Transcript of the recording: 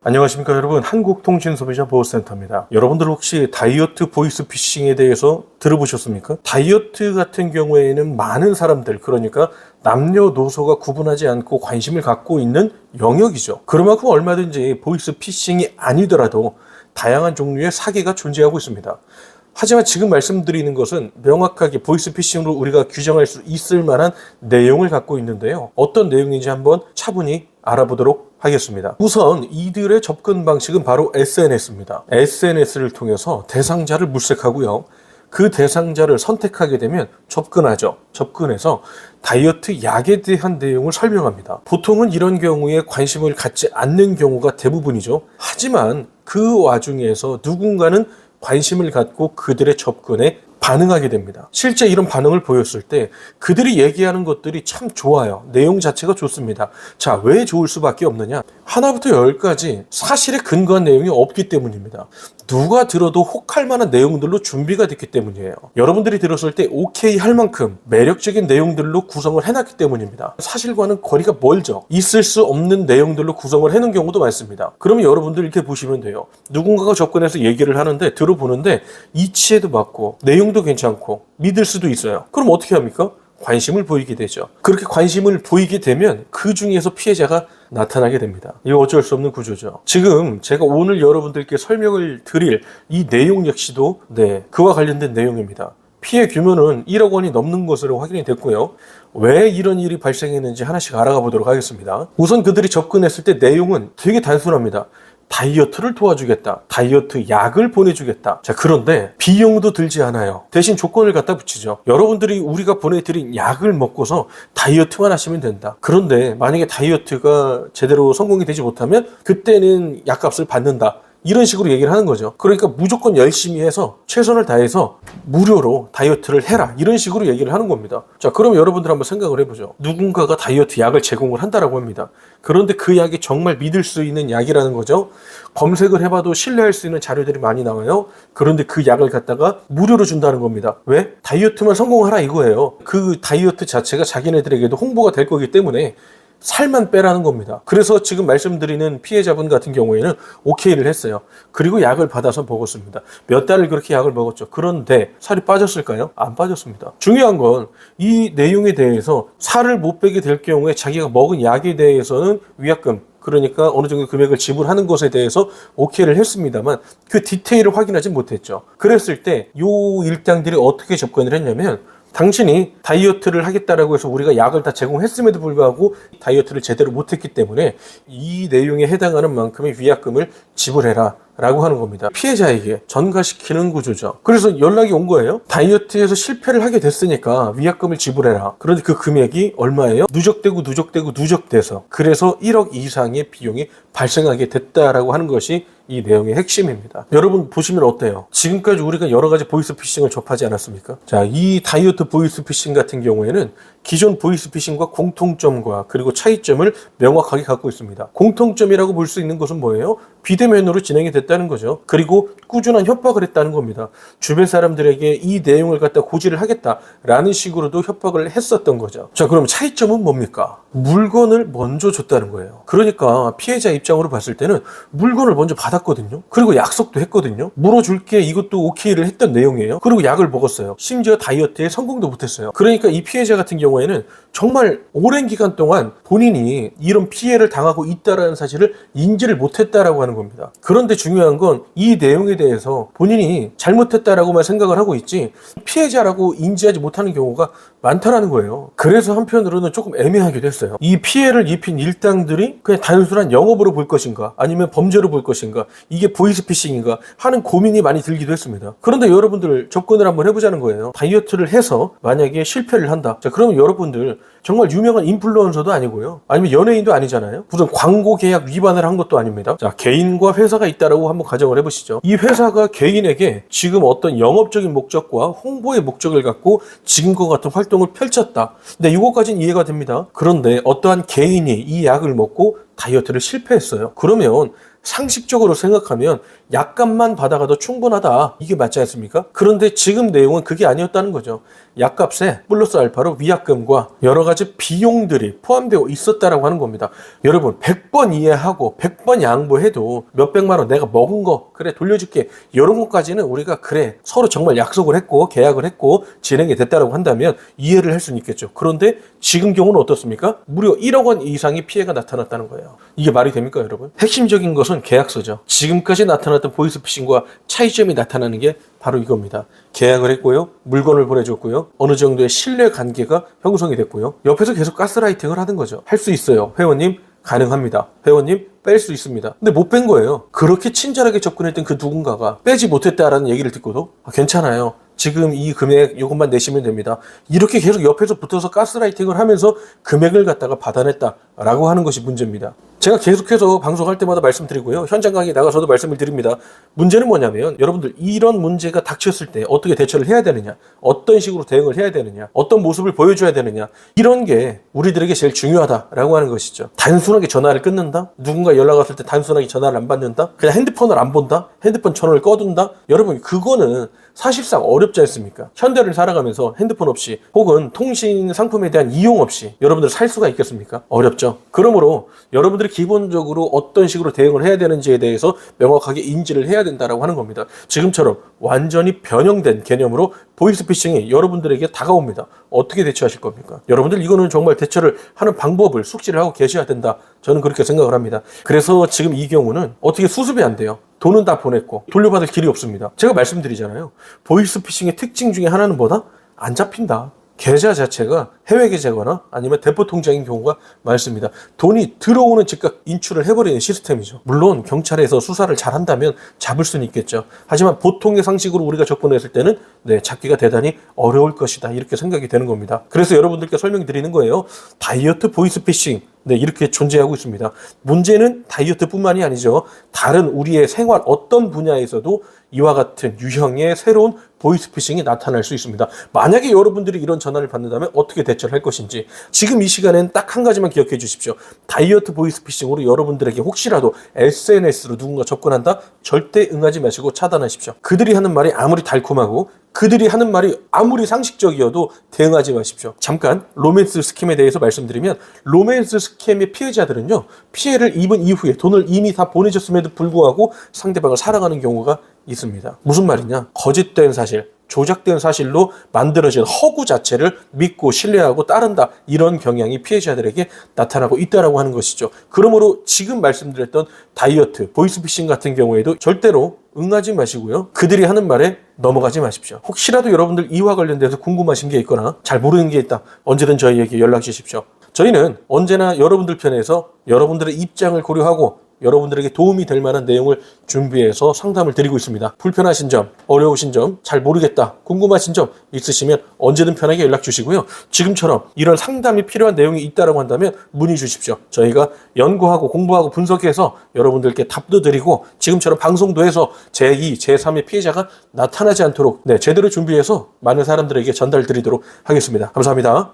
안녕하십니까 여러분, 한국통신소비자보호센터입니다. 여러분들 혹시 다이어트 보이스피싱에 대해서 들어보셨습니까? 다이어트 같은 경우에는 많은 사람들, 그러니까 남녀노소가 구분하지 않고 관심을 갖고 있는 영역이죠. 그만큼 얼마든지 보이스피싱이 아니더라도 다양한 종류의 사기가 존재하고 있습니다. 하지만 지금 말씀드리는 것은 명확하게 보이스피싱으로 우리가 규정할 수 있을 만한 내용을 갖고 있는데요. 어떤 내용인지 한번 차분히 알아보도록 하겠습니다. 우선 이들의 접근 방식은 바로 SNS입니다. SNS를 통해서 대상자를 물색하고요. 그 대상자를 선택하게 되면 접근하죠. 접근해서 다이어트 약에 대한 내용을 설명합니다. 보통은 이런 경우에 관심을 갖지 않는 경우가 대부분이죠. 하지만 그 와중에서 누군가는 관심을 갖고 그들의 접근에 반응하게 됩니다. 실제 이런 반응을 보였을 때 그들이 얘기하는 것들이 참 좋아요. 내용 자체가 좋습니다. 자, 왜 좋을 수밖에 없느냐? 하나부터 열까지 사실에 근거한 내용이 없기 때문입니다. 누가 들어도 혹할 만한 내용들로 준비가 됐기 때문이에요. 여러분들이 들었을 때 오케이 할 만큼 매력적인 내용들로 구성을 해놨기 때문입니다. 사실과는 거리가 멀죠. 있을 수 없는 내용들로 구성을 해놓은 경우도 많습니다. 그러면 여러분들 이렇게 보시면 돼요. 누군가가 접근해서 얘기를 하는데 들어보는데 이치에도 맞고 내용도 괜찮고 믿을 수도 있어요. 그럼 어떻게 합니까? 관심을 보이게 되죠. 그렇게 관심을 보이게 되면 그 중에서 피해자가 나타나게 됩니다. 이거 어쩔 수 없는 구조죠. 지금 제가 오늘 여러분들께 설명을 드릴 이 내용 역시도 그와 관련된 내용입니다. 피해 규모는 1억 원이 넘는 것으로 확인이 됐고요. 왜 이런 일이 발생했는지 하나씩 알아가 보도록 하겠습니다. 우선 그들이 접근했을 때 내용은 되게 단순합니다. 다이어트를 도와주겠다. 다이어트 약을 보내주겠다. 자, 그런데 비용도 들지 않아요. 대신 조건을 갖다 붙이죠. 여러분들이 우리가 보내드린 약을 먹고서 다이어트만 하시면 된다. 그런데 만약에 다이어트가 제대로 성공이 되지 못하면 그때는 약값을 받는다. 이런 식으로 얘기를 하는 거죠. 그러니까 무조건 열심히 해서 최선을 다해서 무료로 다이어트를 해라. 이런 식으로 얘기를 하는 겁니다. 자, 그럼 여러분들 한번 생각을 해보죠. 누군가가 다이어트 약을 제공을 한다라고 합니다. 그런데 그 약이 정말 믿을 수 있는 약이라는 거죠. 검색을 해봐도 신뢰할 수 있는 자료들이 많이 나와요. 그런데 그 약을 갖다가 무료로 준다는 겁니다. 왜? 다이어트만 성공하라 이거예요. 그 다이어트 자체가 자기네들에게도 홍보가 될 거기 때문에 살만 빼라는 겁니다. 그래서 지금 말씀드리는 피해자분 같은 경우에는 오케이를 했어요. 그리고 약을 받아서 먹었습니다. 몇 달을 그렇게 약을 먹었죠. 그런데 살이 빠졌을까요? 안 빠졌습니다. 중요한 건 이 내용에 대해서 살을 못 빼게 될 경우에 자기가 먹은 약에 대해서는 위약금, 그러니까 어느 정도 금액을 지불하는 것에 대해서 오케이를 했습니다만 그 디테일을 확인하지 못했죠. 그랬을 때 이 일당들이 어떻게 접근을 했냐면, 당신이 다이어트를 하겠다라고 해서 우리가 약을 다 제공했음에도 불구하고 다이어트를 제대로 못했기 때문에 이 내용에 해당하는 만큼의 위약금을 지불해라 라고 하는 겁니다. 피해자에게 전가시키는 구조죠. 그래서 연락이 온 거예요. 다이어트에서 실패를 하게 됐으니까 위약금을 지불해라. 그런데 그 금액이 얼마예요? 누적돼서 그래서 1억 이상의 비용이 발생하게 됐다라고 하는 것이 이 내용의 핵심입니다. 여러분 보시면 어때요? 지금까지 우리가 여러 가지 보이스피싱을 접하지 않았습니까? 자, 이 다이어트 보이스피싱 같은 경우에는 기존 보이스피싱과 공통점과 그리고 차이점을 명확하게 갖고 있습니다. 공통점이라고 볼 수 있는 것은 뭐예요? 비대면으로 진행이 됐다는 거죠. 그리고 꾸준한 협박을 했다는 겁니다. 주변 사람들에게 이 내용을 갖다 고지를 하겠다라는 식으로도 협박을 했었던 거죠. 자, 그럼 차이점은 뭡니까? 물건을 먼저 줬다는 거예요. 그러니까 피해자 입장으로 봤을 때는 물건을 먼저 받았거든요. 그리고 약속도 했거든요. 물어줄게, 이것도 오케이를 했던 내용이에요. 그리고 약을 먹었어요. 심지어 다이어트에 성공도 못했어요. 그러니까 이 피해자 같은 경우에는 정말 오랜 기간 동안 본인이 이런 피해를 당하고 있다는 사실을 인지를 못했다라고 하는 겁니다. 그런데 중요한 건 이 내용에 대해서 본인이 잘못했다라고만 생각을 하고 있지 피해자라고 인지하지 못하는 경우가 많다라는 거예요. 그래서 한편으로는 조금 애매하기도 했어요. 이 피해를 입힌 일당들이 그냥 단순한 영업으로 볼 것인가 아니면 범죄로 볼 것인가, 이게 보이스피싱인가 하는 고민이 많이 들기도 했습니다. 그런데 여러분들 접근을 한번 해보자는 거예요. 다이어트를 해서 만약에 실패를 한다. 자, 그러면 여러분들 정말 유명한 인플루언서도 아니고요. 아니면 연예인도 아니잖아요. 무슨 광고 계약 위반을 한 것도 아닙니다. 자, 개인과 회사가 있다라고 한번 가정을 해보시죠. 이 회사가 개인에게 지금 어떤 영업적인 목적과 홍보의 목적을 갖고 지금과 같은 활동을 펼쳤다. 근데 이것까지는 이해가 됩니다. 그런데 어떠한 개인이 이 약을 먹고 다이어트를 실패했어요. 그러면 상식적으로 생각하면 약값만 받아가도 충분하다. 이게 맞지 않습니까? 그런데 지금 내용은 그게 아니었다는 거죠. 약값에 플러스 알파로 위약금과 여러 가지 비용들이 포함되어 있었다라고 하는 겁니다. 여러분 100번 이해하고 100번 양보해도 몇백만 원 내가 먹은 거 그래 돌려줄게 이런 것까지는 우리가 그래 서로 정말 약속을 했고 계약을 했고 진행이 됐다라고 한다면 이해를 할 수는 있겠죠. 그런데 지금 경우는 어떻습니까? 무려 1억 원 이상의 피해가 나타났다는 거예요. 이게 말이 됩니까 여러분? 핵심적인 것은 계약서죠. 지금까지 나타났던 보이스피싱과 차이점이 나타나는 게 바로 이겁니다. 계약을 했고요. 물건을 보내줬고요. 어느 정도의 신뢰 관계가 형성이 됐고요. 옆에서 계속 가스라이팅을 하는 거죠. 할 수 있어요. 회원님 가능합니다. 회원님 뺄 수 있습니다. 근데 못 뺀 거예요. 그렇게 친절하게 접근했던 그 누군가가 빼지 못했다라는 얘기를 듣고도 괜찮아요. 지금 이 금액 이것만 내시면 됩니다. 이렇게 계속 옆에서 붙어서 가스라이팅을 하면서 금액을 갖다가 받아냈다라고 하는 것이 문제입니다. 제가 계속해서 방송할 때마다 말씀드리고요. 현장 강의 나가서도 말씀을 드립니다. 문제는 뭐냐면 여러분들 이런 문제가 닥쳤을 때 어떻게 대처를 해야 되느냐, 어떤 식으로 대응을 해야 되느냐, 어떤 모습을 보여줘야 되느냐 이런 게 우리들에게 제일 중요하다라고 하는 것이죠. 단순하게 전화를 끊는다? 누군가 연락 왔을 때 단순하게 전화를 안 받는다? 그냥 핸드폰을 안 본다? 핸드폰 전원을 꺼둔다? 여러분 그거는 사실상 어렵지 않습니까? 현대를 살아가면서 핸드폰 없이 혹은 통신 상품에 대한 이용 없이 여러분들 살 수가 있겠습니까? 어렵죠. 그러므로 여러분들이 기본적으로 어떤 식으로 대응을 해야 되는지에 대해서 명확하게 인지를 해야 된다라고 하는 겁니다. 지금처럼 완전히 변형된 개념으로 보이스피싱이 여러분들에게 다가옵니다. 어떻게 대처하실 겁니까? 여러분들 이거는 정말 대처를 하는 방법을 숙지를 하고 계셔야 된다. 저는 그렇게 생각을 합니다. 그래서 지금 이 경우는 어떻게 수습이 안 돼요. 돈은 다 보냈고 돌려받을 길이 없습니다. 제가 말씀드리잖아요. 보이스피싱의 특징 중에 하나는 뭐다? 안 잡힌다. 계좌 자체가 해외 계좌거나 아니면 대포 통장인 경우가 많습니다. 돈이 들어오는 즉각 인출을 해버리는 시스템이죠. 물론 경찰에서 수사를 잘한다면 잡을 수는 있겠죠. 하지만 보통의 상식으로 우리가 접근했을 때는 잡기가 대단히 어려울 것이다 이렇게 생각이 되는 겁니다. 그래서 여러분들께 설명드리는 거예요. 다이어트 보이스피싱 이렇게 존재하고 있습니다. 문제는 다이어트뿐만이 아니죠. 다른 우리의 생활 어떤 분야에서도 이와 같은 유형의 새로운 보이스피싱이 나타날 수 있습니다. 만약에 여러분들이 이런 전화를 받는다면 어떻게 대처를 할 것인지 지금 이 시간엔 딱 한 가지만 기억해 주십시오. 다이어트 보이스피싱으로 여러분들에게 혹시라도 SNS로 누군가 접근한다? 절대 응하지 마시고 차단하십시오. 그들이 하는 말이 아무리 달콤하고 그들이 하는 말이 아무리 상식적이어도 대응하지 마십시오. 잠깐 로맨스 스캠에 대해서 말씀드리면 로맨스 스캠의 피해자들은요. 피해를 입은 이후에 돈을 이미 다 보내줬음에도 불구하고 상대방을 사랑하는 경우가 있습니다. 무슨 말이냐? 거짓된 사실, 조작된 사실로 만들어진 허구 자체를 믿고 신뢰하고 따른다. 이런 경향이 피해자들에게 나타나고 있다고 하는 것이죠. 그러므로 지금 말씀드렸던 다이어트, 보이스피싱 같은 경우에도 절대로 응하지 마시고요. 그들이 하는 말에 넘어가지 마십시오. 혹시라도 여러분들 이와 관련돼서 궁금하신 게 있거나 잘 모르는 게 있다. 언제든 저희에게 연락 주십시오. 저희는 언제나 여러분들 편에서 여러분들의 입장을 고려하고 여러분들에게 도움이 될 만한 내용을 준비해서 상담을 드리고 있습니다. 불편하신 점, 어려우신 점, 잘 모르겠다, 궁금하신 점 있으시면 언제든 편하게 연락 주시고요. 지금처럼 이런 상담이 필요한 내용이 있다고 한다면 문의 주십시오. 저희가 연구하고 공부하고 분석해서 여러분들께 답도 드리고 지금처럼 방송도 해서 제2, 제3의 피해자가 나타나지 않도록 제대로 준비해서 많은 사람들에게 전달 드리도록 하겠습니다. 감사합니다.